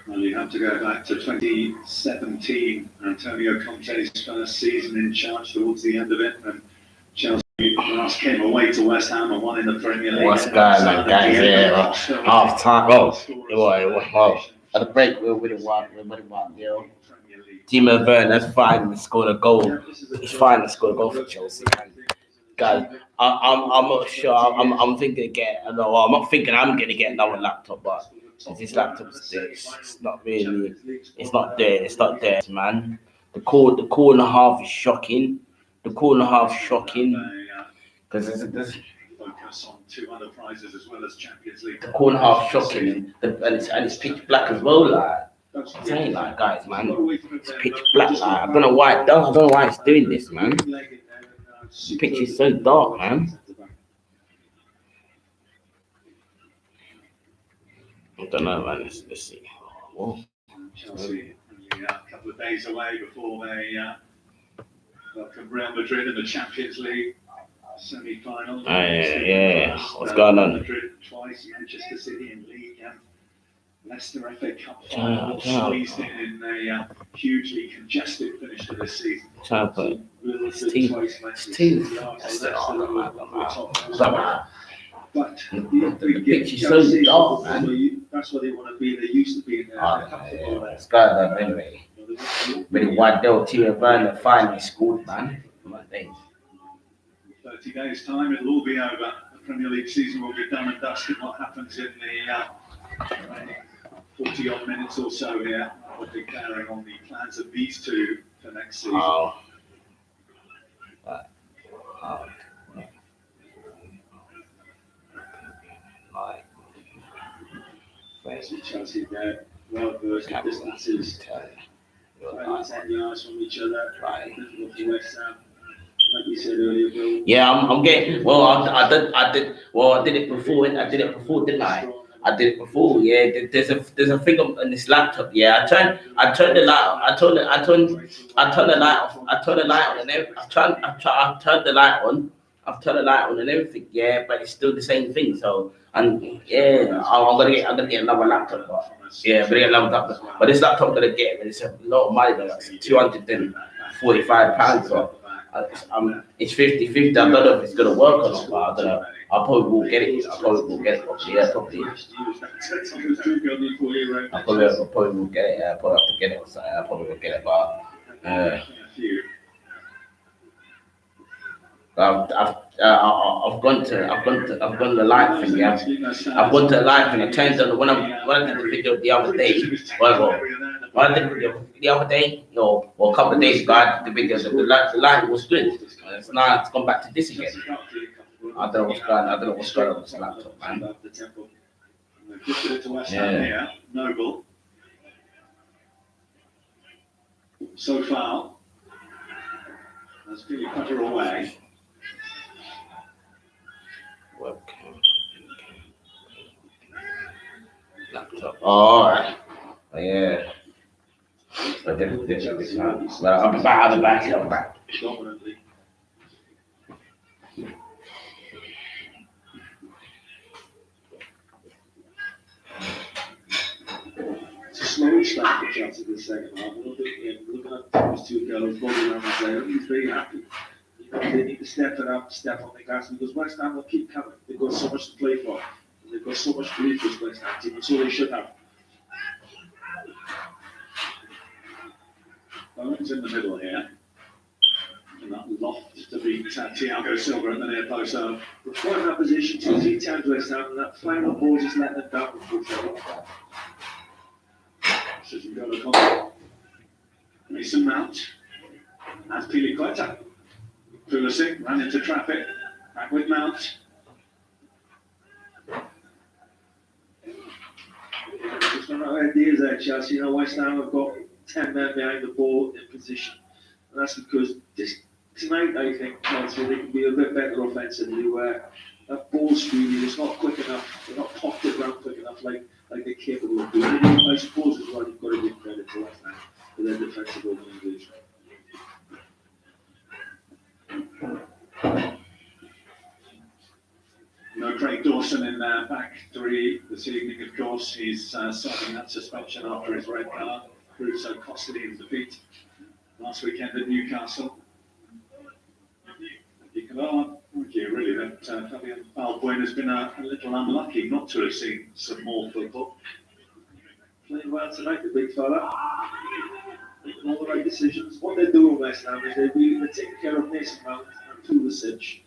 Well, you have to go back to 2017, Antonio Conte's first season in charge towards the end of it, and Chelsea last came away to West Ham and won in the Premier League. What's going on, guys? Yeah, half time. Well, at the break, we would have won. Timo Werner's finally scored a goal. He's finally scored a goal for Chelsea. Guys, I'm not sure. I'm thinking to get. No, I'm not thinking I'm gonna get another laptop, but this laptop's there. It's not really. It's not there. It's not there, man. The call and a half is shocking. The call and a half shocking. Because there's focus on 2 other prizes as well as Champions League. the call and a half shocking, and it's pitch black as well. Like I'm saying, like guys, man, it's pitch black. Like I don't know why it does. I don't know why it's doing this, man. The pitch is so dark, man. I don't know, man. Let's see. Whoa. Chelsea only a couple of days away before they welcome Real Madrid in the Champions League semi-final. Yeah. What's going on? Madrid twice, Manchester City in League, and Leicester FA Cup final, squeezed in a hugely congested finish to this season. It's team. But the pitch is so dark, man. That's what they want to be. They used to be in there. Let's go then, anyway. Really wide door, Timo Werner finally scored, man. 30 days' time, it'll all be over. The Premier League season will be done and dusted. What happens in the 40-odd minutes or so here? We're declaring on the plans of these two for next season. Chelsea there, well versed in distances, 10 yards from each other. Difficult for West Ham. Like you said earlier, Bill. Yeah, I'm getting. Well, I did. Well, I did it before. I did it before, didn't I? I did it before. Yeah, there's a thing on this laptop. Yeah, I turned the light. I turned the light off. I turned the light on and everything. I turned the light on. I've turned the light on and everything. Yeah, but it's still the same thing. So I'm gonna get another laptop. But, yeah, I'm gonna get another laptop. But this laptop I'm gonna get, it's a lot of money. It's £245. So it's 50-50. I don't know if it's gonna work or not, but I don't know. I probably will get it. I probably will get it. Yeah, probably. I probably will get it. I probably have to get it. So I probably will get it, but. I've gone to the live thing. Yeah, I've gone to the live thing. I turned on when I did the video the other day. When I did the video the other day, or a couple of days ago, I did the video. The light was good. Now it's gone back to this again. I don't know what's going on with this laptop, man. Yeah. Noble. So far, that's Billy Cutter away. Webcam. Laptop. All right. Yeah. I'll be back. Dominantly. It's a slow start for Chelsea in the second half. Looking at those two girls, body language there, he's very happy. They need to step on the gas, because West Ham will keep coming. They've got so much to play for. They've got so much belief in this West Ham team, and so they should have. Bowen's in the middle here. And that loft to beat Thiago Silva in the near post. So we're quite in that position to see times West Ham, and that final ball just let them down before trouble. So you go to Conte. Mason Mount. That's Piliqueta. Pulisic ran into traffic. Back with Mount. Just got no ideas there, Chelsea. West Ham have got 10 men behind the ball in position. And that's because tonight, I think, Chelsea, they can be a bit better offensively, where that ball screening is not quick enough. They're not popped it around quick enough like they're capable of doing. I suppose as well, you've got to give credit to West Ham for their defensive organisation. Craig Dawson in back three this evening, of course. He's serving that suspension after his red card. Proved so costly in defeat last weekend at Newcastle. You can argue, really, that Fabian Balbuena has been a little unlucky not to have seen some more football. Playing well tonight, the big fella. Making all the right decisions. What they're doing West Ham is they're taking care of Mason Mount and Pulisic.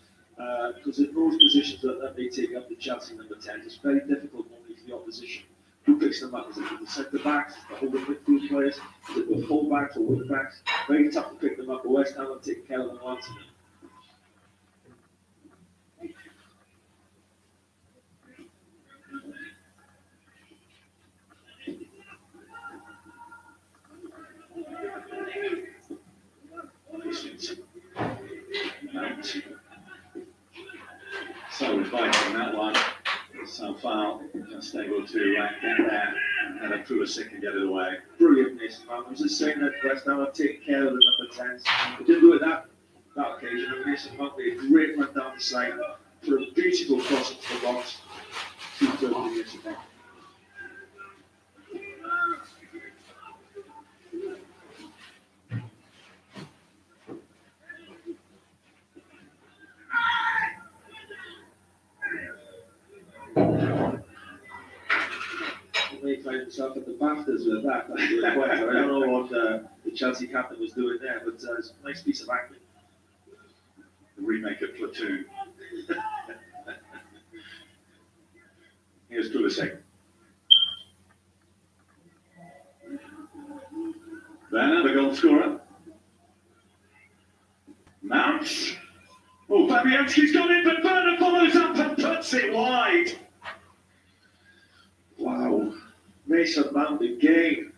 Because in those positions that they take up the Chelsea number 10, it's very difficult normally for the opposition. Who picks them up? Is it the centre backs, the holding midfield players, is it the full backs or wing backs? Very tough to pick them up, but West Ham are taking care of them once. So fighting that one. So foul, just able to get there, and then Pulisic can get it away. Brilliant, Mason Mount. I was just saying that West Ham are taking care of the number 10s. They didn't do it that occasion. And Mason Mount made a great run down the side for a beautiful cross into the box. 2-3 years ago. He may find himself at the BAFTAs with that. I don't know what the Chelsea captain was doing there, but it's a nice piece of acting. The remake of Platoon. Here's Pulisic. Werner, the goal scorer. Mount. Oh, Fabianski's got it, but Werner follows up and puts it wide. Wow. Mason Mount again.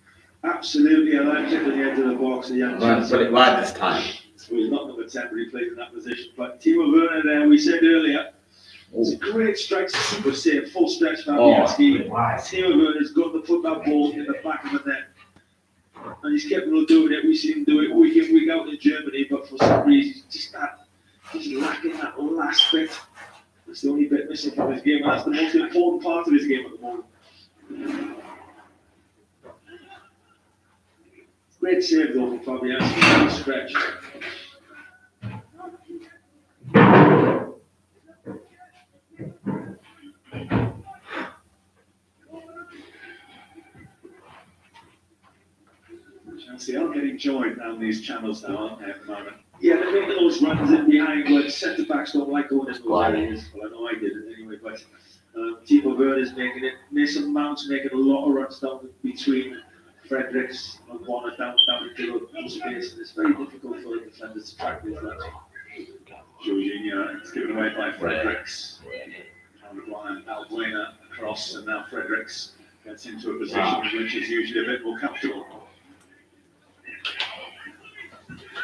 Absolutely electric at the edge of the box. The young Right, put it right this time. So he's not number 10, but he plays in that position. But Timo Werner there, we said earlier, it's a great strike, super save, full stretch Fabianski. Timo Werner's got to put that ball in the back of the net. And he's capable of doing it. We've seen him do it week in, week out in Germany, but for some reason, he's lacking that last bit. That's the only bit missing from his game, and that's the most important part of his game at the moment. Great save though from Fabianski, great stretch. Chelsea are getting joy down these channels now, aren't they, at the moment? Yeah, they're making those runs in behind where centre backs don't like going in those areas. Well, I know I did it anyway, but Timo Werner's making it. Mason Mount's making a lot of runs down between Fredericks and Warner down into the space, and it's very difficult for the defenders to track these runs. Jorginho, it's given away by Fredericks. Balbuena across, and now Fredericks gets into a position which is usually a bit more comfortable.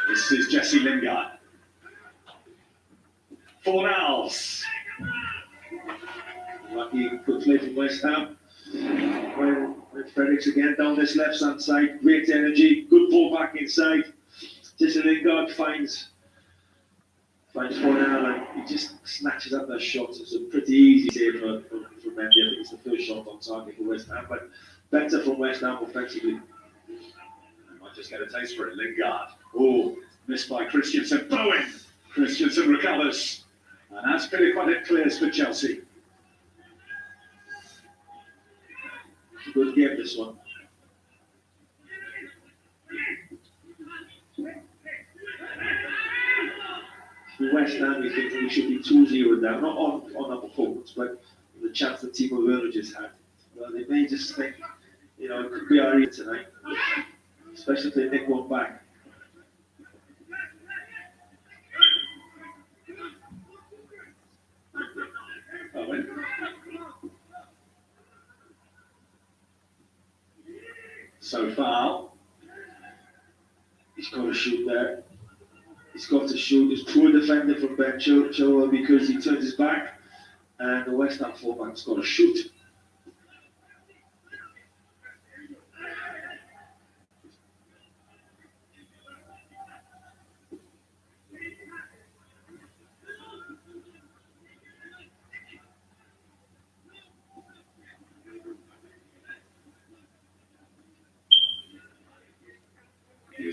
This is Jesse Lingard. Fornals. Lucky good play from West Ham. When Fredericks again down this left hand side, great energy, good ball back inside. Jesse Lingard finds Fornal and he just snatches up their shots. It's a pretty easy save from Mendy. I think it's the first shot on target for West Ham, but better from West Ham offensively. Might just get a taste for it. Lingard. Oh, missed by Christensen. Bowen. Christensen recovers. And that's pretty quite it clears for Chelsea. Good game, this one. For West Ham, we think we should be 2-0 down, not on our performance, but the chance that Timo Werner just had. Well, they may just think, it could be our ear tonight, especially if they nick one back. Owen. So far, he's got to shoot there. He's got to shoot. It's poor defender from Ben Chilwell because he turns his back, and the West Ham fullback's got to shoot.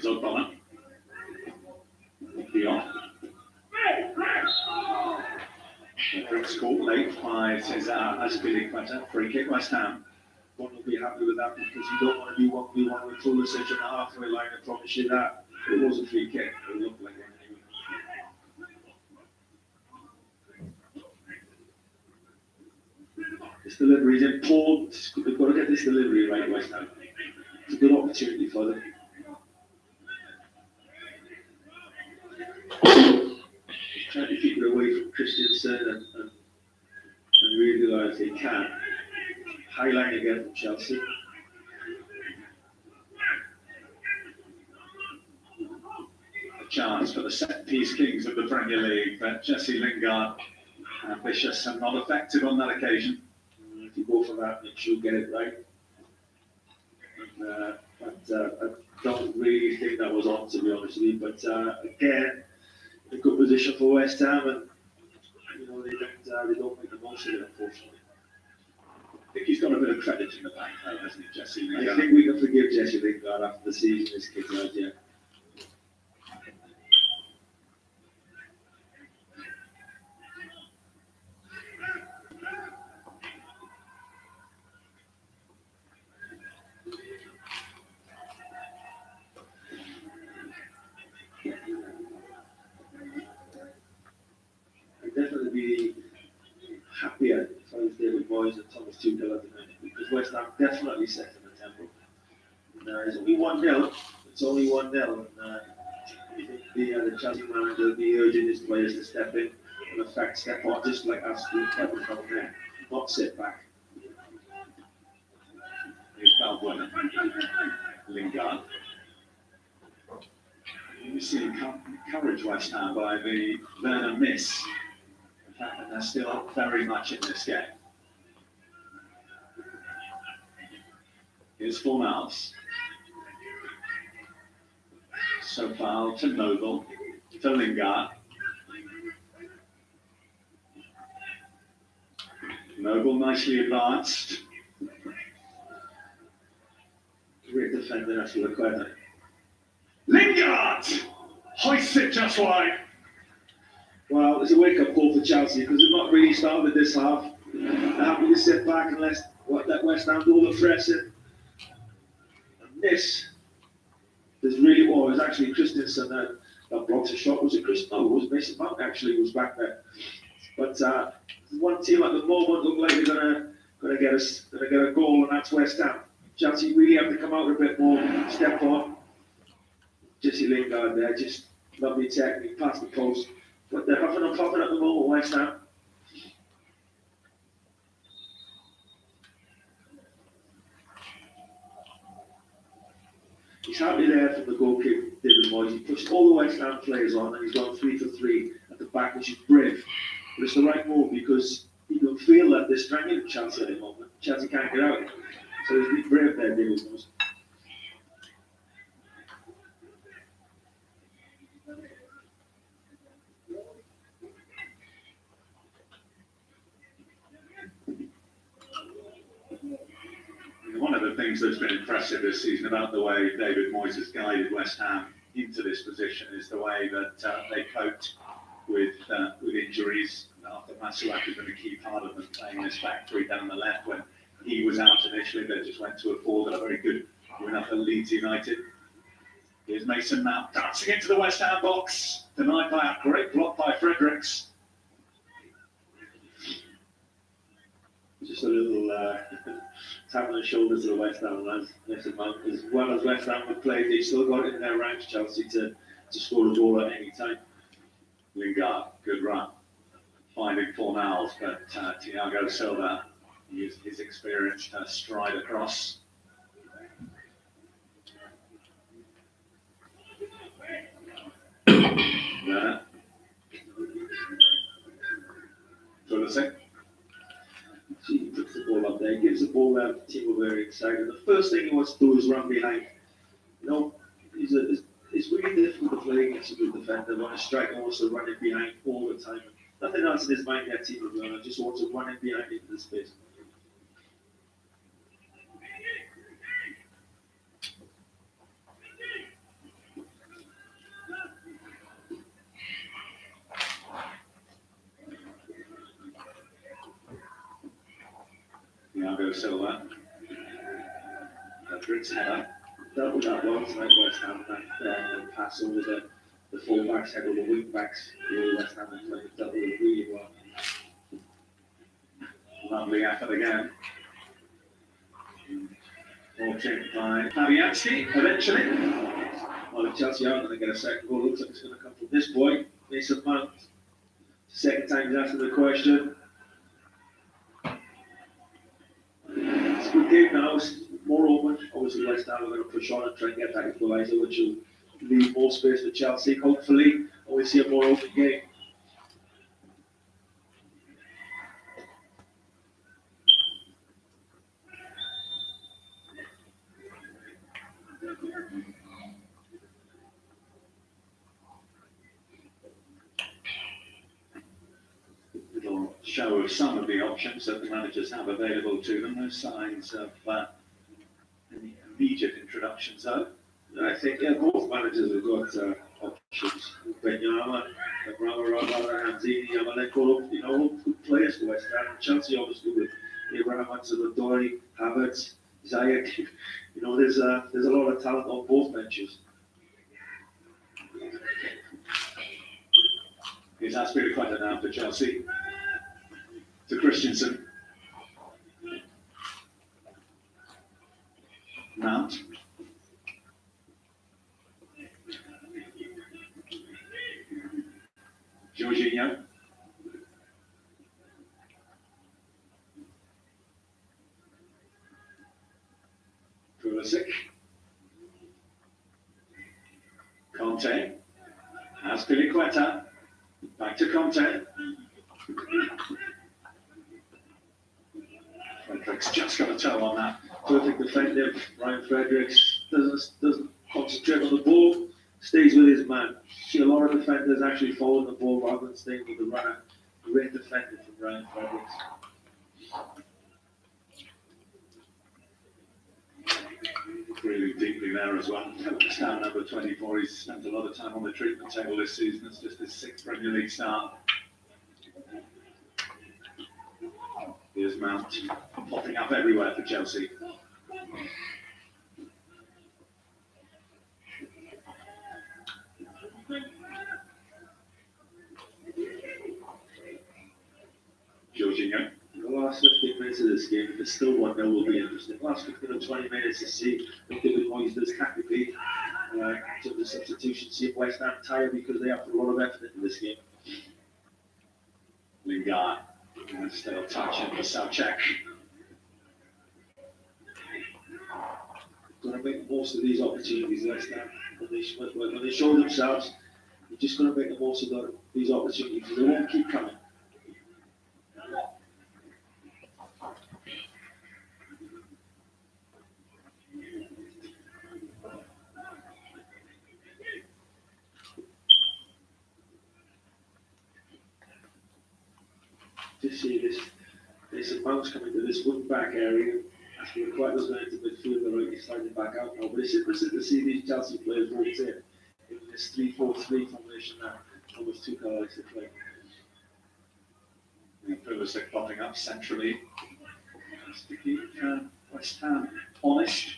James O'Connor. Beyond. Fredericks caught late by Cesar Azpilicueta. Free kick West Ham. One will be happy with that because you don't want to be 1v1 with Pulisic on the halfway line. I promise you that. It was a free kick. It looked like one anyway. This delivery is important. They've got to get this delivery right, West Ham. It's a good opportunity for them. Trying to keep it away from Christensen and really like if they can. High line again from Chelsea. A chance for the set-piece kings of the Premier League, but Jesse Lingard, ambitious and not effective on that occasion. If you go for that, make sure you get it right. I don't really think that was on, to be honest with you. But again, a good position for West Ham, and you know they don't make the most of it, unfortunately. I think he's got a bit of credit in the bank, though, hasn't he, Jesse Lingard? I think we can forgive Jesse Lingard after the season this kid's out, yeah. I'd definitely be happier if I was David Moyes and Thomas Tuchel at the minute, because West Ham definitely set in the tempo. It's only 1-0. It's only 1-0. I think the Chelsea manager will be urging his players to step in and affect, step on, just like absolute Kevin from there, not sit back. Here's Werner. Lingard. You see encouraged West Ham by the Werner miss. The fact that they're still very much in this game. Here's Fornals. So far to Noble, to Lingard. Noble nicely advanced. Great defender, that's Lequeta. Lingard! Hoists it just wide. Well, it's a wake-up call for Chelsea because they've not really started this half. They're happy to sit back and let West Ham do all the pressing. And this is really, well, it was actually Christensen that blocks a shot. Was it Chris? No, it was Mason Mount actually was back there. But one team at the moment look like they're gonna get a goal, and that's West Ham. Chelsea really have to come out a bit more, step on. Jesse Lingard there, just lovely technique, past the post. But they're huffing and puffing at the moment, West Ham. He's happy there from the goal kick, David Moyes. He pushed all the West Ham players on, and he's gone 3 for 3 at the back, which is brave. But it's the right move because you can feel that they're strangling Chelsea at the moment. Chelsea can't get out. So he's been brave there, David Moyes. One of the things that's been impressive this season about the way David Moyes has guided West Ham into this position is the way that they coped with injuries. After Masuak has been a key part of them playing this back three down the left when he was out initially, they just went to a 4, got a very good win up at Leeds United. Here's Mason Mount dancing into the West Ham box, denied by a great block by Fredericks. Just a little tap on the shoulders to the West Ham lads. Mason Mount, as well as West Ham have played, they've still got it in their ranks, Chelsea, to score a goal at any time. Lingard, good run. Finding Fornals, but Thiago Silva used his experience to stride across. Werner. Pulisic. He puts the ball up there, gives the ball out, the team are very excited. The first thing he wants to do is run behind. You know, it's really difficult to play against a good defender when a striker wants to run it behind all the time. Nothing else in his mind, that team of Werner just wants to run it behind into the space. Silva. Frederick's header. Dealt with that well tonight, West Ham, that pass over the full-backs, head over the wing-backs, West Ham and played dealt with it really well. Lovely effort again. Ball checked by Fabianski, eventually. Well, if Chelsea aren't going to get a second goal, looks like it's going to come from this boy, Mason Mount. Second time he's asking the question. It's a good game now, it's more open. Obviously, West Ham are going to push on and try and get that equaliser, which will leave more space for Chelsea, hopefully, and we see a more open game. Little show of some of the options that the managers have available to them. No signs of any immediate introductions, though. I think both managers have got options. Benyama, Hamzini, Yamaneko, all good players for West Ham. Chelsea obviously with Abraham Ansalodori, Havertz, Ziyech. There's a lot of talent on both benches. Here's Aspilicueta now for Chelsea. To Christensen. Mount. Jorginho. Pulisic. Conte. Aspilicueta. Back to Conte. Fredericks just got a toe on that. Perfect defender. Ryan Fredericks doesn't concentrate on the ball, stays with his man. See a lot of defenders actually following the ball rather than staying with the runner. Great defender from Ryan Fredericks. Really deeply there as well. Star number 24. He's spent a lot of time on the treatment table this season. It's just his 6th Premier League start. Here's Mount popping up everywhere for Chelsea. Jorginho. The last 15 minutes of this game, if it's still 1-0, will be interesting. Last 15 or 20 minutes to see if David Moyes does Kakupi in terms of substitution. See if West Ham tire because they have a lot of effort into this game. Lingard. Still touching for Socred. Going to make the most of these opportunities, West Ham. When they show themselves, you're just going to make the most of these opportunities. They won't keep coming. To see this amount coming to this wing back area. After the quite was going into midfield, they're already sliding back out now. But it's interesting to see these Chelsea players walked in this 3-4-3 formation that almost took our legs to play. Pulisic popping up centrally. Just to keep West Ham honest.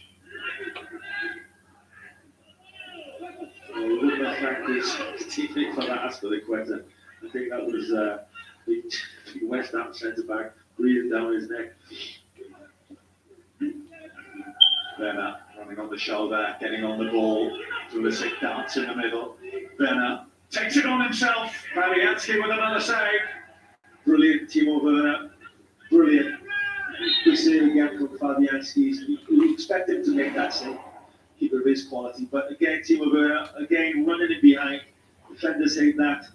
We wouldn't have thanked his teammate for that Aspilicueta. I think that was big West Ham centre back breathing down his neck. Werner running on the shoulder, getting on the ball. Pulisic darts in the middle. Werner takes it on himself. Fabianski with another save. Brilliant, Timo Werner. Brilliant. Good save again from Fabianski. You expect him to make that save. Keep it of his quality. But again, Timo Werner, again, running it behind. Defenders hate that.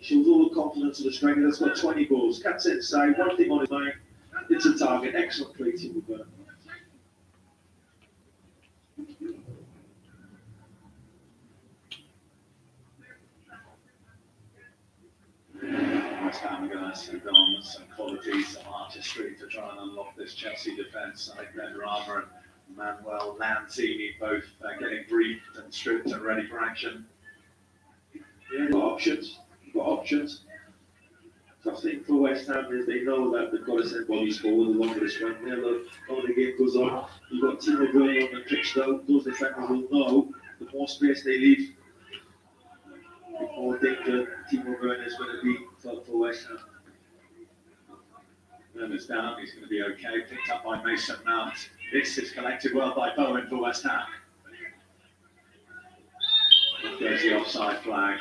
Shows all the confidence of the striker that's got 20 goals. Cuts it inside, one thing on his mind. It's a target. Excellent play, Timo Werner. West Ham are going to go on with some quality, some artistry to try and unlock this Chelsea defence. Like Benrahma and Manuel Lanzini both getting briefed and stripped and ready for action. Yeah, got options. Got options. tough thing for West Ham is they know that they've got to send bodies forward the longer this went there. The longer the game goes on, you've got Timo Werner on the pitch though. Those defenders will know the more space they leave, the more danger Timo Werner is going to be for West Ham. Werner's down, he's going to be okay. Picked up by Mason Mount. This is collected well by Bowen for West Ham. There's the offside flag.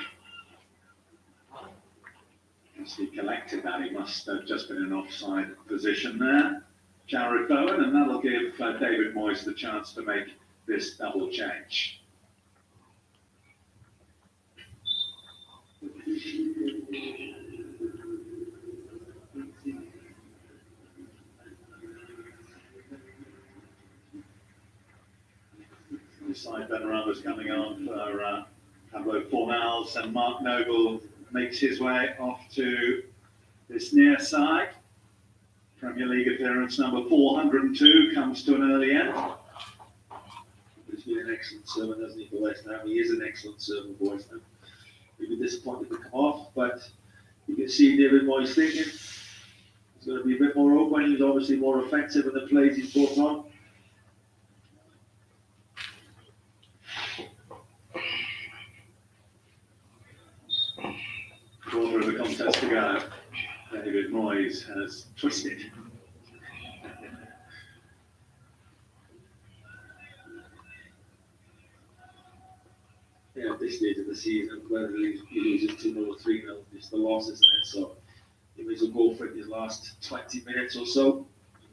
Once he collected that, he must have just been in an offside position there. Jared Bowen, and that'll give David Moyes the chance to make this double change. Side Benrahma's coming on for Pablo Fornals, and Mark Noble makes his way off to this near side. Premier League appearance number 402 comes to an early end. He's been an excellent servant, hasn't he, for West Ham? He is an excellent servant for West Ham. He'd be disappointed to come off, but you can see David Moyes thinking he's going to be a bit more open. He's obviously more effective in the plays he's brought on. Quarter of the contest to go. David Moyes has twisted. Yeah, at this stage of the season, whether he loses 2-0 or 3-0, it's the loss, isn't it? So he may as well go for it in his last 20 minutes or so.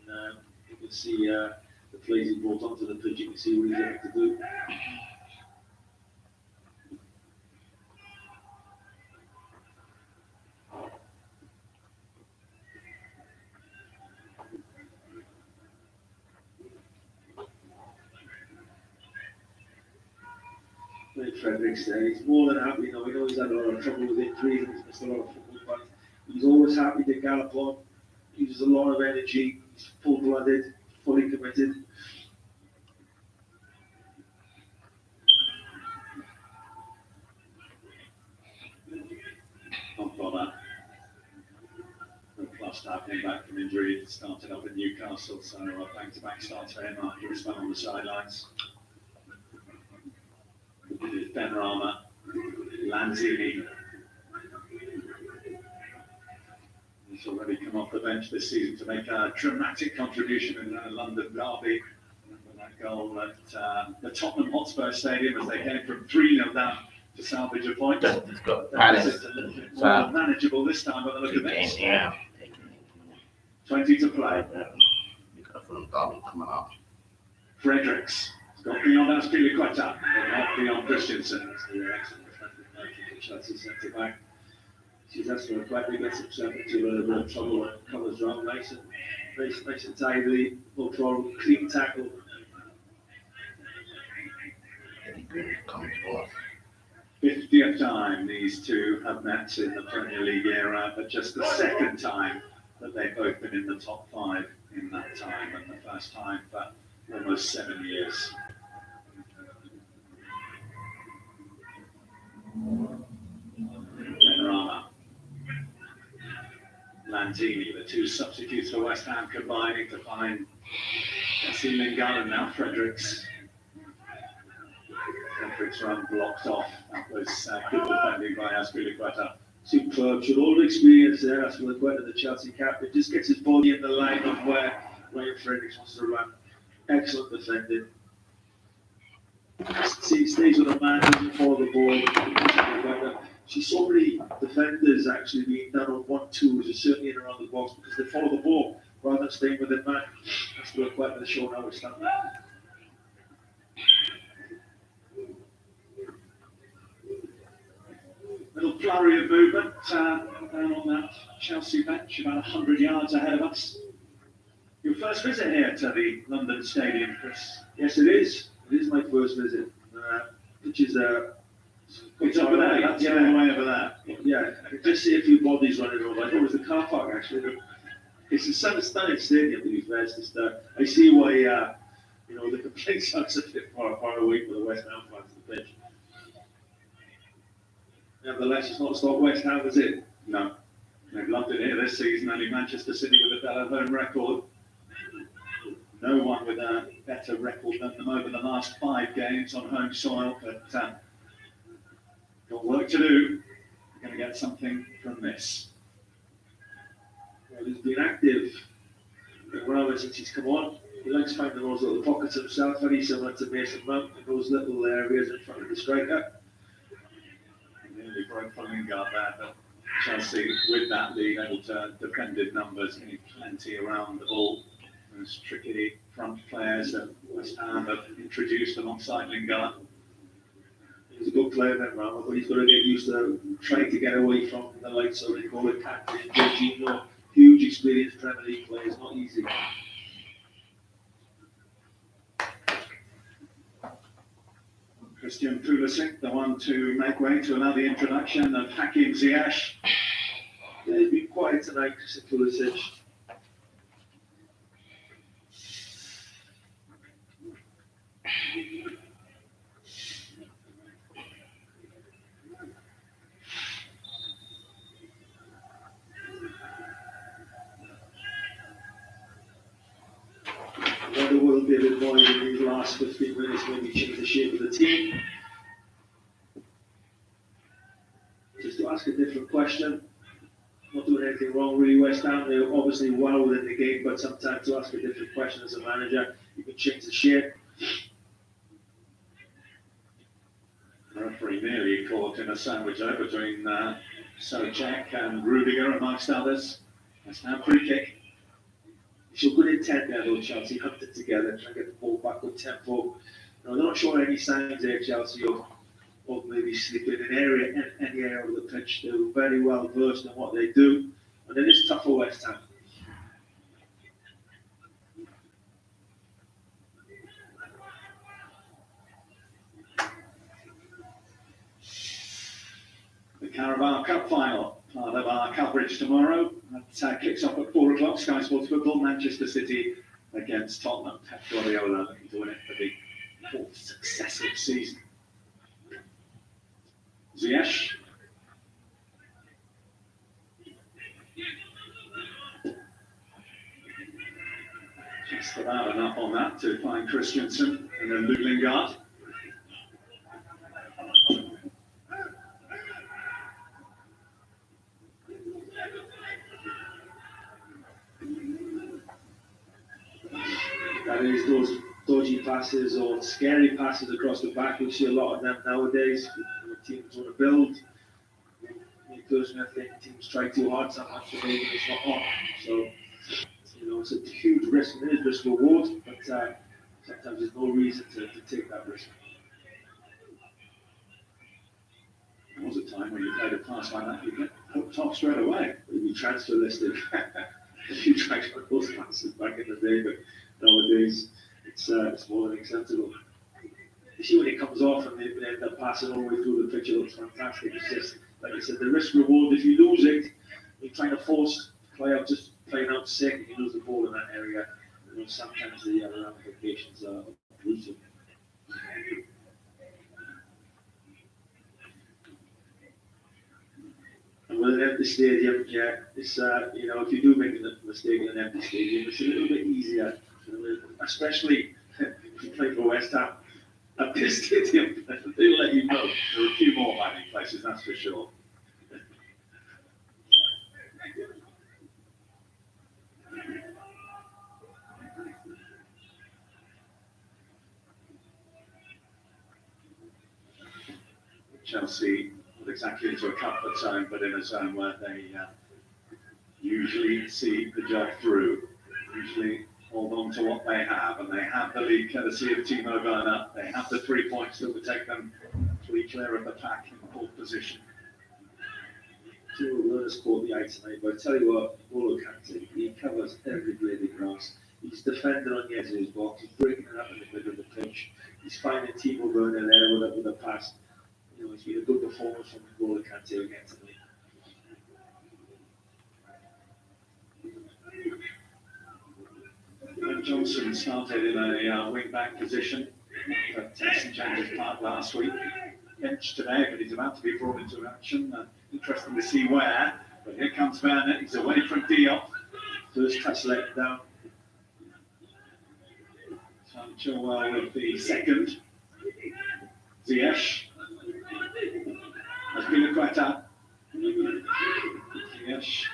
And you can see the plays he brought onto the pitch, you can see what he's able to do. Fredericks there, he's more than happy. You know, we know he's had a lot of trouble with injuries and he's missed a lot of football, but he's always happy to gallop on. He uses a lot of energy, he's full-blooded, fully committed. Not bother. The club star came back from injury, started up in Newcastle, so back-to-back starts for him after his spell on the sidelines. Benrahma, Lanzini. He's already come off the bench this season to make a dramatic contribution in the London derby. Remember that goal at the Tottenham Hotspur Stadium as they came from 3-0 down to salvage a point. It's got That was a little bit more manageable this time by the look of it. Yeah. 20 to play. You got from Derby coming up. Fredericks. Got beyond Aspilicueta, but not beyond Christensen. That's the excellent defender, Chelsea centre back. She's actually quite gets himself into a little bit of trouble and covers wrong. Nice and tidy, no trouble, clean tackle. Comes off. 50th time these two have met in the Premier League era, but just the second time that they've both been in the top 5 in that time, and the first time for almost 7 years. Benrahma, Lanzini, the two substitutes for West Ham combining to find Jesse Lingard, and now Fredericks. Fredericks run blocked off. That was good defending by Aspilicueta. Superb, should all the experience there. Aspilicueta, the Chelsea captain, just gets his body in the line of where Ryan Fredericks wants to run. Excellent defending. Stays with a man, doesn't follow the ball. See so many defenders actually being done on 1-2s, are certainly in around the box because they follow the ball rather than staying with their man. That's what quite the show now. It's done. Little flurry of movement down on that Chelsea bench, about 100 yards ahead of us. Your first visit here to the London Stadium, Chris? Yes, it is. It is my first visit. Which is it's over there, that's all the way over there. Yeah, I can just see a few bodies running over. I thought it was the car park actually. It's a stunning stadium to be fair. It's just, I see why the complaints are a bit far away for the West Ham fans to the pitch. Nevertheless, it's not stop West Ham, is it? No. They've loved it here this season, only Manchester City with a better home record. No one with a better record than them over the last 5 games on home soil, but got work to do. We're going to get something from this. Well, he's been active rather since he's come on. He likes finding those little pockets himself, very similar to Mason Mount, in those little areas in front of the striker. Nearly broke for Lingard there, but Chelsea, with that lead, able to defend in numbers, getting plenty around the ball. Those tricky front players that West Ham have introduced alongside Lingard. He's a good player, then, Rama, but he's got to get used to trying to get away from the likes of N'Golo Kante and Jorginho. Huge experienced Premier League players, not easy. Christian Pulisic, the one to make way to allow the introduction of Hakim Ziyech. Yeah, he's been quiet tonight, Christian Pulisic. Whether we'll be a bit more in these last 15 minutes, maybe change the shape of the team. Just to ask a different question. Not doing anything wrong really, West Ham. They're obviously well within the game, but sometimes to ask a different question as a manager, you can change the shape. The referee nearly caught in a sandwich there between Socred and Rudiger, amongst others. West Ham free kick. It's a good intent there though, Chelsea. Hunted together, trying to get the ball back with tempo. No, they're not showing any signs there, Chelsea, of maybe slipping in any area of the pitch. They're very well versed in what they do. And it is tough for West Ham. The Carabao Cup final, part of our coverage tomorrow. That kicks off at 4 o'clock. Sky Sports Football, Manchester City against Tottenham. Pep Guardiola looking to win it for the 4th successive season. Ziyech. Just about enough on that to find Christensen and then Luke Lingard. That is those dodgy passes or scary passes across the back. We see a lot of them nowadays. Teams want to build. Me personally, I think teams try too hard sometimes to make it, it's not on. So, it's a huge risk. It is risk reward, but sometimes there's no reason to take that risk. There was a time when you played a pass like that, you get hooked off straight away. You'd be transfer listed. If you tried to those passes back in the day, but nowadays it's more than acceptable. You see when it comes off and they end up passing all the way through the pitch, it looks fantastic. It's just, like I said, the risk reward. If you lose it, you're trying to force play out, just playing out sick, and you lose the ball in that area. Sometimes the ramifications are brutal. And with an empty stadium, yeah, it's if you do make a mistake in an empty stadium, it's a little bit easier, especially if you play for West Ham. At this stadium, they'll let you know. There are a few more hiding places, that's for sure. Chelsea, not exactly into a comfort zone, but in a zone where they usually see the job through, usually hold on to what they have, and they have the lead courtesy of Timo Werner. They have the 3 points that would take them 3 clear of the pack in 4th position. Timo Werner's caught the eye tonight, but I tell you what, N'Golo Kante, he covers every blade of grass. He's defending on the edge of his box, he's breaking it up in the middle of the pitch. He's finding Timo Werner there with a pass. It's been a good performance from N'Golo Kante again tonight. Johnson started in a wing-back position at St James's Park last week. Benched today, but he's about to be brought into action. Interesting to see where. But here comes Werner, he's away from Diop. First touch let down. Chilwell with the second. Ziyech. Azpilicueta. Ziyech.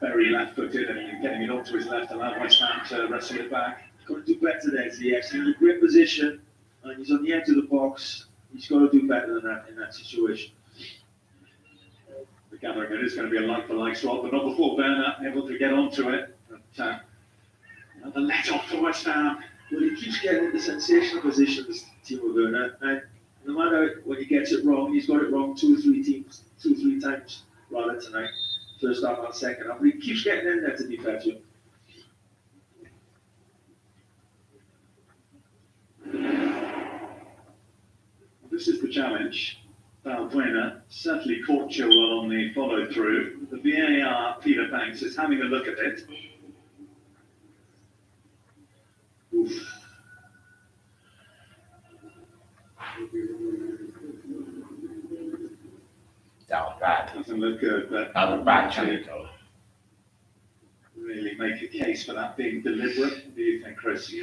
Very left-footed and getting it onto his left, allowed West Ham to wrestle it back. Got to do better there, Ziyech. He's in a great position, and he's on the edge of the box. He's got to do better than that in that situation. The gathering it is going to be a like-for-like swap, but not before Werner able to get onto it. But, another let-off for West Ham. Well, he keeps getting the sensational position, this Timo Werner, and no matter when he gets it wrong, he's got it wrong two or three times rather tonight. First half and second half, but he keeps getting in there to be fair to him. This is the challenge. Valbuena certainly caught Chilwell on the follow-through. The VAR, Peter Banks, is having a look at it. Oof. That was bad. Doesn't look good, but That was a bad challenge, though. really make a case for that being deliberate. What do you think, Chris?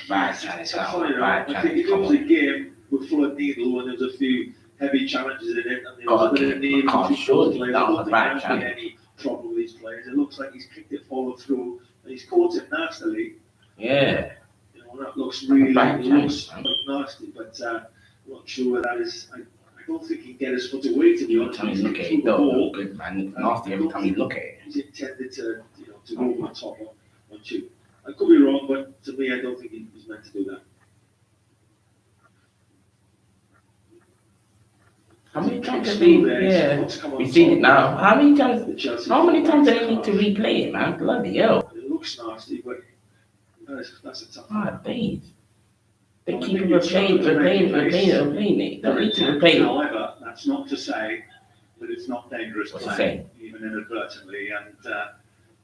Bad challenge. That was a I bad think challenge. if it was a game with full of needle and there was a few heavy challenges in it, and there was God, a bit of needle, I can't surely. That was a bad I challenge. any problem with these players. It looks like he's kicked it forward through, and he's caught it nastily. Yeah. You know, that looks really Bad looks challenge, nasty, but I'm not sure where that is. I don't think he can get his foot away, to be Every honest. time you look at Through it, the though, ball, look good, man. It's nasty every time you look at it. he's intended to, to go over the top on two. I could be wrong, but to me, I don't think he's meant to do that. How many times have they, yeah, we've seen it now. How many times do they need to replay it, man? Bloody hell. It looks nasty, but that's a tough Ah, one. days. They keep replaying it. Don't need to replay it. However, that's not to say that it's not dangerous What's it play, saying? even inadvertently. And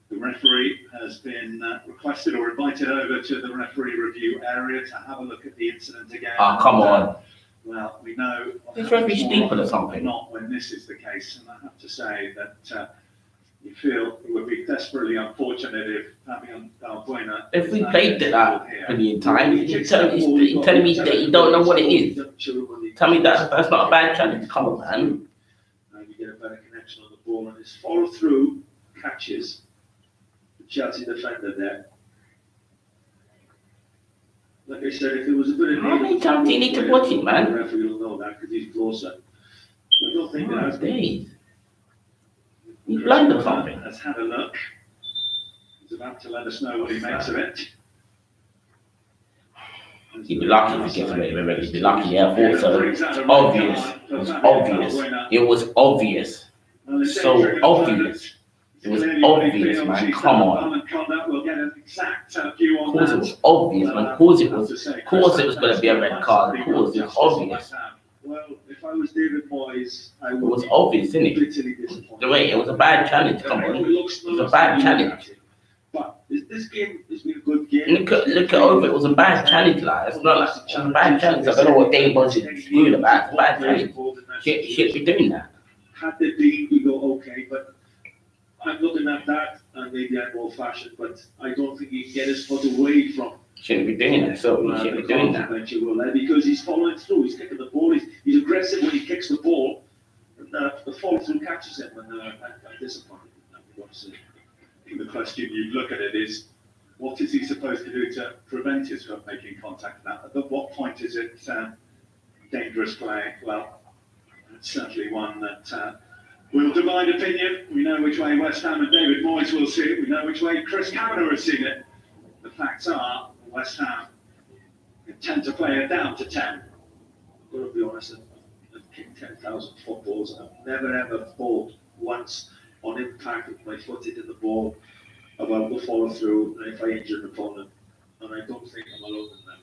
the referee has been requested or invited over to the referee review area to have a look at the incident again. Oh, come on. Well, we know This referee's more stupid or often something. than not when this is the case, and I have to say that you feel it would be desperately unfortunate if Fabian Valbuena. If we played it that a million times, you're telling me that you don't know what it is. Tell me that's not a bad challenge. Come on, man. And you get a better connection on the ball, and his follow through catches the Chelsea defender there. Like I said, if it was a bit of How many times do you need to watch it, man? The referee will know that because he's closer. I don't think Oh, that. days. He's blind or something. Has had a look. He's about to let us know what he makes of it. He'd be lucky if he gets away with it. He'd be lucky, yeah, also. It's obvious. It was obvious. It was obvious. So obvious. It was obvious, man. Come on. We'll get an exact view on Cause it was obvious, man. Cause it was going to be a red card. Cause it was obvious. Well, if I was David Moyes, I would It was obvious, isn't it? bitterly disappointed. The way it was a bad challenge. Come on. It was a bad challenge. But this game has been a good game. Look at over. It was a bad challenge, like it's not like it was a bad challenge. I don't know what Dave wants to screw about. It's a bad challenge. Shouldn't be doing that. Had they been, we go okay, but I'm looking at that, and maybe I'm old-fashioned, but I don't think he can get his foot away from. Shouldn't be doing that. So he shouldn't be doing that. Because he's following through. He's kicking the ball. He's aggressive when he kicks the ball, and the follow-through catches him. And I'm disappointed. I'm going to say. I think the question you look at it is, what is he supposed to do to prevent his foot making contact with that? At what point is it dangerous play? Well, it's certainly one that will divide opinion. We know which way West Ham and David Moyes will see it. We know which way Chris Kavanagh has seen it. The facts are, West Ham tend to play it down to 10. I've got to be honest, I've kicked 10,000 footballs. I've never ever thought once on impact with my foot into the ball about the follow through and if I injure an opponent. And I don't think I'm alone in that.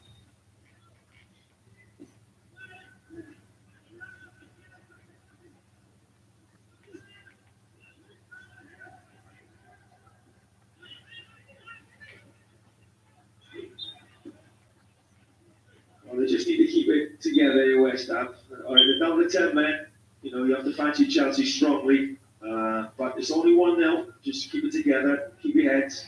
Well, they just need to keep it together, West Ham. All right, they're down to 10 men. You know, you have to fancy Chelsea strongly. But it's only 1-0. Just keep it together. Keep your heads.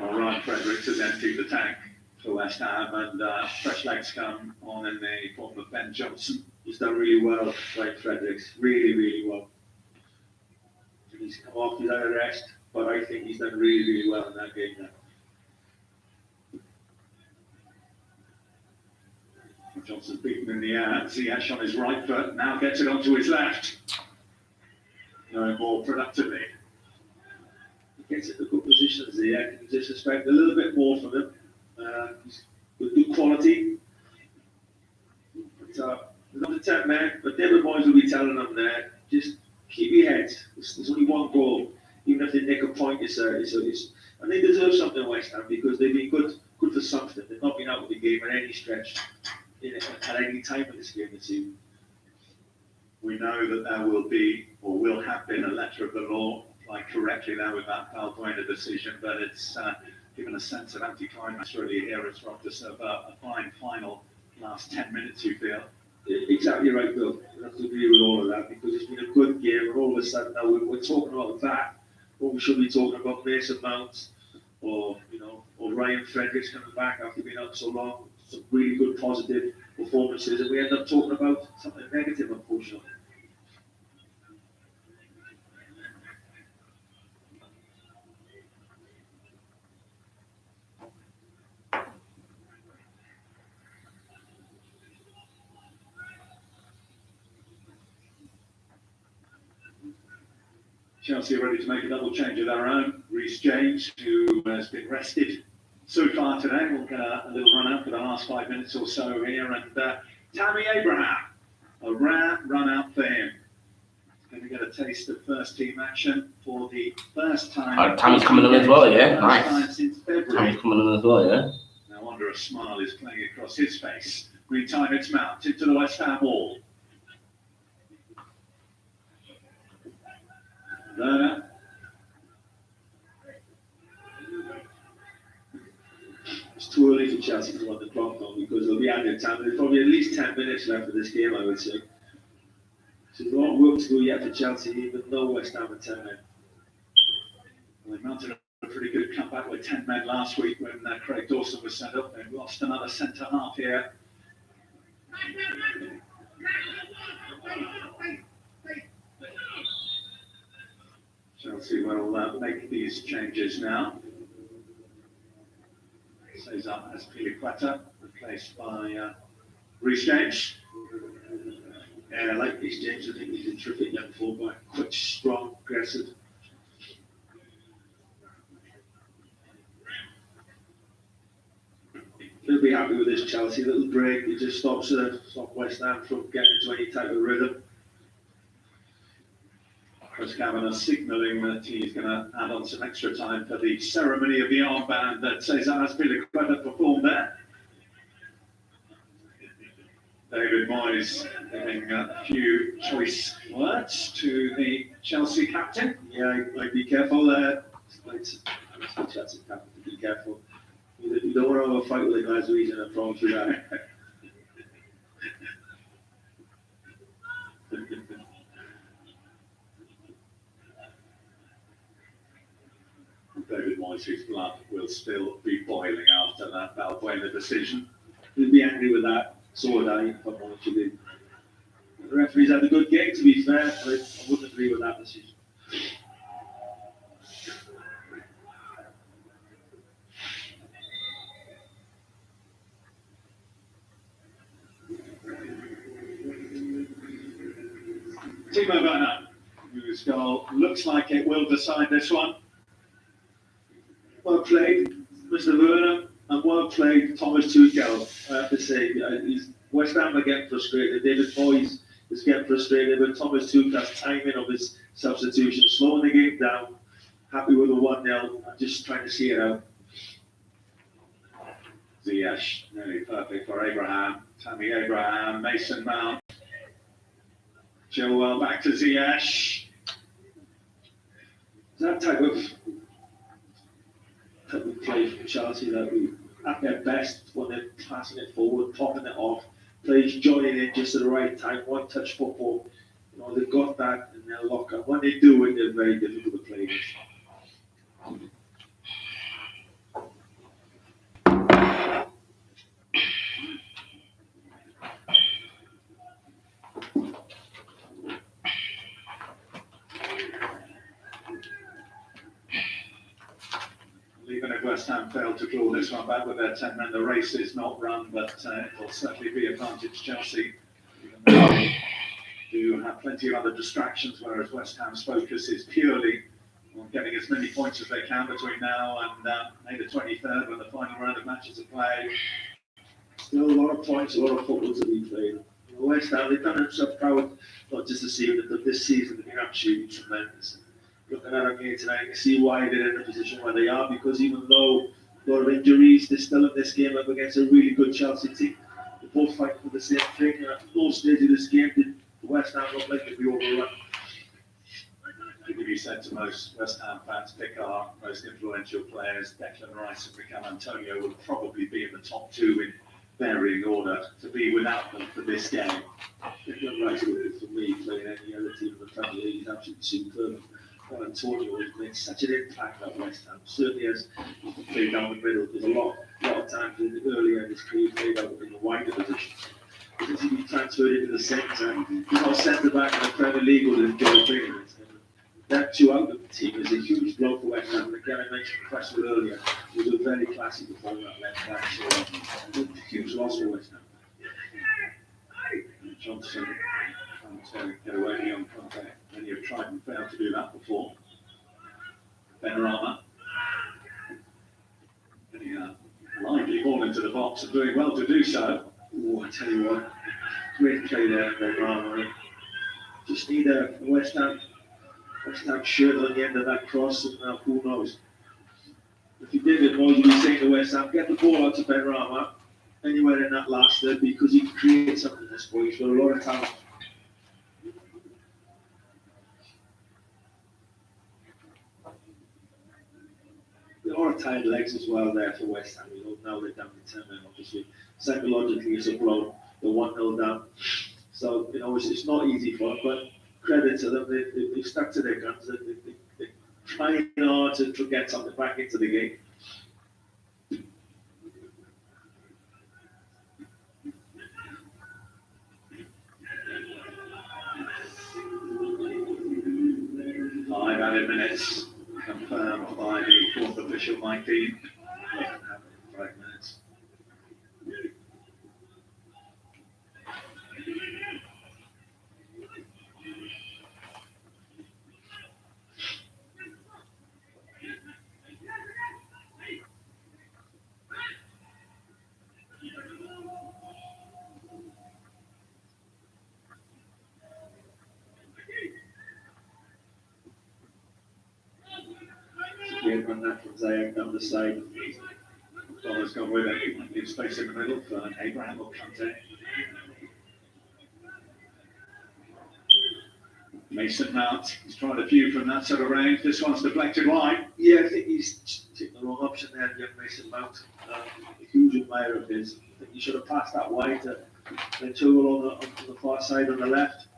All right, Fredericks has emptied the tank for West Ham, and fresh legs come on in the form of Ben Johnson. He's done really well, Wayne Fredericks. Really, really well. He's come off his arrest, but I think he's done really, really well in that game now. Johnson's beaten in the air. Ziyech on his right foot, now gets it onto his left. No more productively. He gets into good positions there. You just expect a little bit more from him. He's with good quality. But, there's only 10 men, but David Moyes will be telling them there, just keep your heads. There's only one goal. Even if they nick a point, and they deserve something, West Ham, because they've been good for something. They've not been out of the game at any stretch, at any time in this game this season. We know that there will be, or will have been, a letter of the law applied correctly there with that Valbuena decision, but it's given a sense of anticlimax really here as well to serve a fine final last 10 minutes, you feel. Exactly right, Bill. I have to agree with all of that because it's been a good game, and all of a sudden now we're talking about that. What we should be talking about Mason Mount or Ryan Fredericks coming back after being out so long. Some really good positive performances, and we end up talking about something negative, unfortunately. Chelsea are ready to make a double change of their own. Reece James, who has been rested so far today, will get a little run out for the last 5 minutes or so here. And Tammy Abraham, a rare run out for him. Going to get a taste of first team action for the first time. Tammy's coming on as well, yeah? Nice. Since February. Tammy's coming on as well, yeah? No wonder a smile is playing across his face. Meantime, it's Mount into the West Ham wall. Werner. It's too early for Chelsea to run the clock now because they'll be added time. There's probably at least 10 minutes left of this game, I would say. So there's a lot of work to do yet for Chelsea, even though West Ham are 10 men. Well, they mounted a pretty good comeback with 10 men last week when Craig Dawson was sent up. They've lost another centre half here. Chelsea will make these changes now. Cesar Azpilicueta, replaced by Reece James. Yeah, I like Reece James. I think he's a terrific young fullback. Quick, strong, aggressive. He'll be happy with this Chelsea little break. It just stops West Ham from getting into any type of rhythm. Chris Kavanagh signalling that he's going to add on some extra time for the ceremony of the armband that Cesar Azpilicueta performed there. David Moyes giving a few choice words to the Chelsea captain. Yeah, I'd be careful there. It's the Chelsea captain to be careful. You don't want to have a fight with the guys who he's in a prong through that. David Moyes' blood will still be boiling after that Valbuena decision. He'll be angry with that. So would I, if I'm honest with you. The referee's had a good game, to be fair, but I wouldn't agree with that decision. Timo Werner, whose goal looks like it will decide this one. Well played, Mr. Werner, and well played, Thomas Tuchel. I have to say, West Ham are getting frustrated. David Moyes is getting frustrated, but Thomas Tuchel's timing of his substitution, slowing the game down, happy with the 1-0, and just trying to see it out. Ziyech, nearly perfect for Abraham. Tammy Abraham, Mason Mount. Chilwell back to Ziyech. That type of play from Chelsea that we, at their best, when they're passing it forward, popping it off, Players joining in just at the right time, one touch football. You know, they've got that in their locker. When they do it, they're very difficult to play with. Even if West Ham failed to draw this one back with their 10 men, the race is not run, but it will certainly be advantage Chelsea. They do have plenty of other distractions, whereas West Ham's focus is purely on getting as many points as they can between now and May the 23rd, when the final round of matches are played. Still a lot of points, a lot of football to be played. You know, West Ham, they've done themselves proud, not just this season, but this season they've been absolutely tremendous. Looking at them here tonight, you see why they're in the position where they are, because even though a lot of injuries, they're still in this game up against a really good Chelsea team. They're both fighting for the same thing. At no stage of this game did West Ham look like they'd be overrun. I think if you said to most West Ham fans, pick our most influential players, Declan Rice and Ricardo Antonio would probably be in the top two in varying order. To be without them for this game. Declan Rice would be, for me, playing any other team in the Premier League, he's absolutely superb. Antonio has made such an impact at West Ham. Certainly as he played down the middle. There's a lot of times in the earlier in his career he played out in the wider positions. Because he'd be transferred into the centre. He's not centre back in the Premier League or the Joe Bing. That two out of the team is a huge blow for West Ham. And again, I mentioned Cresswell earlier. He was a very classy performer at left back. So a huge loss for West Ham. Johnson trying to get away beyond contact. Many have tried and failed to do that before. Benrahma. Getting a lively ball into the box and doing well to do so. Oh, I tell you what, great play there, Werner. Just need a West Ham shirt on the end of that cross, and who knows. If you did it, Moyes would be saying to West Ham, get the ball out to Benrahma anywhere in that last third, because he can create something in this boy. He's got a lot of talent. A lot of tired legs as well there for West Ham. You know, now they're down to 10 men, obviously. Psychologically, it's a blow. They're 1-0 down. So, you know, it's not easy for them, but credit to them. They've stuck to their guns. They're trying hard to get something back into the game. Five added minutes confirmed by the fourth official, Mike Dean. 5 minutes. Again, run that from Zayek down the side. Donna's gone with it. Gives space in the middle for Abraham or Kante. Mason Mount, he's tried a few from that sort of range. This one's deflected wide. Yeah, I think he's taken the wrong option there, young Mason Mount. A huge admirer of his. I think he should have passed that wide to Chilwell on the far side on the left.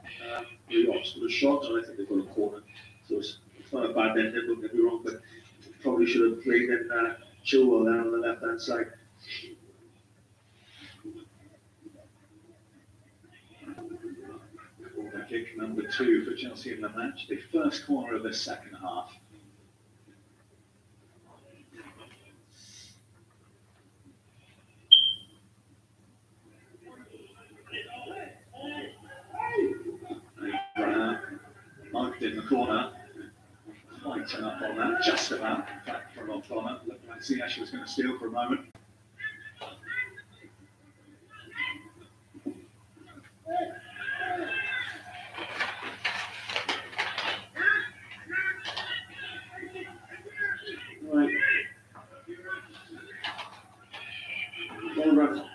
He opts for the shot, and I think they've got a corner. So it's not a bad ending, don't get me wrong, but probably should have played in Chilwell down on the left-hand side. Corner kick number 2 for Chelsea in the match. The first corner of the second half. Abraham marked in the corner. Quite turn up on that, just about. In fact, from off on it. Looked like Ziyech was going to steal for a moment. Right.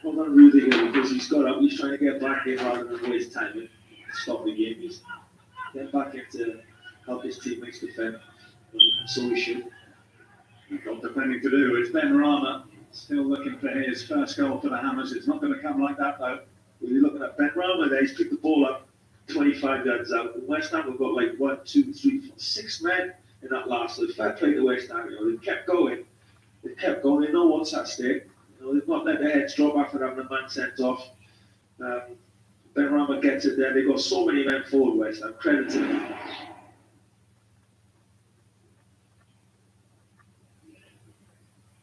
Well done Rudy here, because he's trying to get back in rather than waste time and stop the game. He's getting back in to help his teammates defend. So he should. We've got defending to do. It's Benrahma still looking for his first goal for the Hammers. It's not going to come like that though. When you're looking at Ben Rama there, he's picked the ball up 25 yards out. And West Ham have got like 1, 2, 3, 4, 6 men in that last. So fair play to West Ham. You know, they've kept going. They've kept going. They know what's at stake. You know, they've not let their heads drop after having a man sent off. Ben Rama gets it there. They've got so many men forward, West Ham. Credit to them.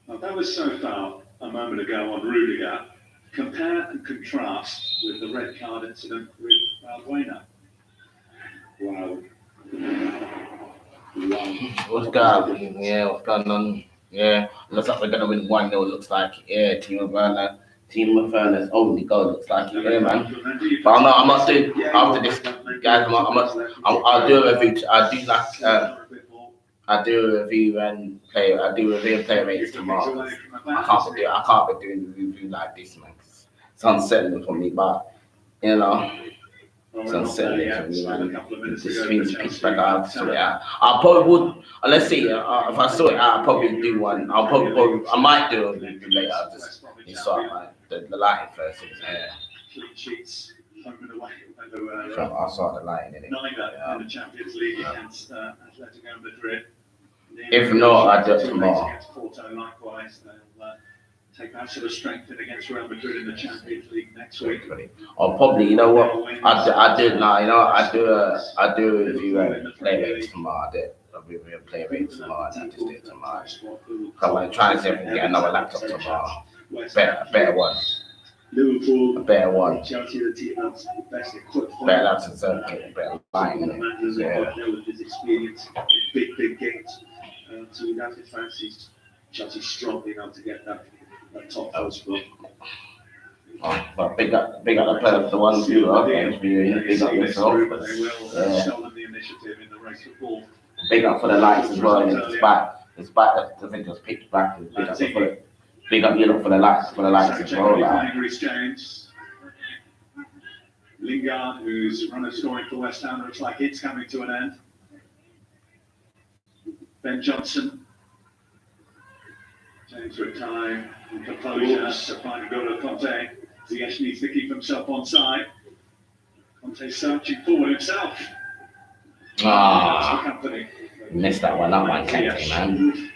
Now, that was so far a moment ago on Rudiger. Compare and contrast with the red card incident with Werner. Wow. What's going? Yeah, what's going on? Yeah, looks like we're gonna win 1-0. Looks like team of Werner's only goal. Looks like man. But I'm not doing after this, guys. I'll do a review. I do a review and play. I do review and play rates tomorrow. I can't be doing a review like this, man. It's unsettling for me, but you know. It's unsettling for me, man. This means Pittsburgh. I have to sort it out. I probably would. Let's see. If I sort it out, I'll probably do one. I might do a review later. I'll just sort out the lighting first. I'll sort the lighting in it. In the Champions League against Atletico Madrid. If not, I'll do it tomorrow. Against Porto, likewise, they'll take that sort of strength in against Real Madrid in the Champions League next week. Or probably, you know what? I do it now. You know, I do a review and play rates tomorrow. I'll be review and play rates tomorrow. And I just do it tomorrow. Come on, try and see if we can get another laptop tomorrow. Better one. Liverpool, A better one. Chelsea, the team that's best equipped. Better laptop, better line. Yeah. With his experience in big games. So we'd have to fancy Chelsea strongly now to get that top four spot. But big up the player, the one who big up yourself. They will show them the initiative in the race for fourth. Big up for the lights as well. Despite the thing was pitch black. Big up you look for the lights as well. Reece James. Lingard, whose run of scoring for West Ham looks like it's coming to an end. Ben Johnson. James with time and composure to find a goal to Conte. Ziyech needs to keep himself on side. Conte searching forward himself. Missed that one up, man, Kante, man.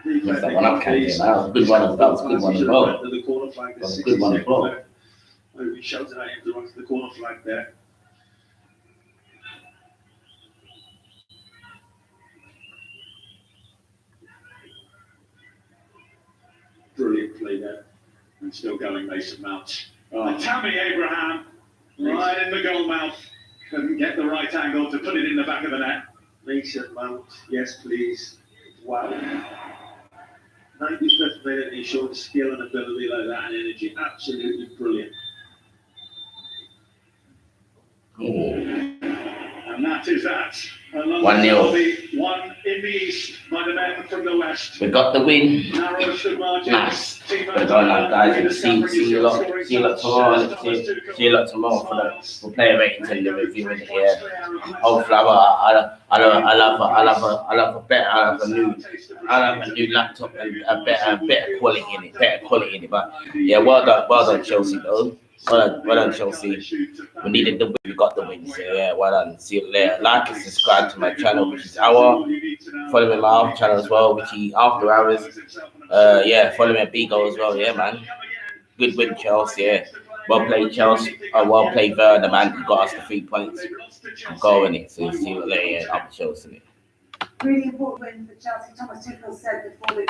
Missed that one up, Kante, man. That was a good one as well. That was a good one as well. We shouted at him to run to the corner flag there. Brilliant play there. And still going, Mason Mount. Tammy Abraham, right in the goal mouth. Couldn't get the right angle to put it in the back of the net. Mason Mount, yes please. Wow. 95th minute, he showed skill and ability like that and energy. Absolutely brilliant. And that is that. 1-0. One in the east by the men from the west. We got the win. Narrows the margins. Nice. We're going on, guys. See you lot tomorrow. See you lot tomorrow for player ratings and the review in here. Hopefully, I'll have a new laptop and a better quality in it. But yeah, well done, Chelsea though. Well done, Chelsea. We needed the win, we got the win. So yeah, well done. See you later. Like and subscribe to my channel, which is Follow me on my other channel as well, which is After Hours. Follow me at Bigo as well. Yeah, man. Good win, Chelsea. Yeah. Well played, Chelsea. Well played, Werner, man. You got us the 3 points. I'm going it. So see you later. Yeah, up Chelsea. Really important win for Chelsea. Thomas Tuchel said before the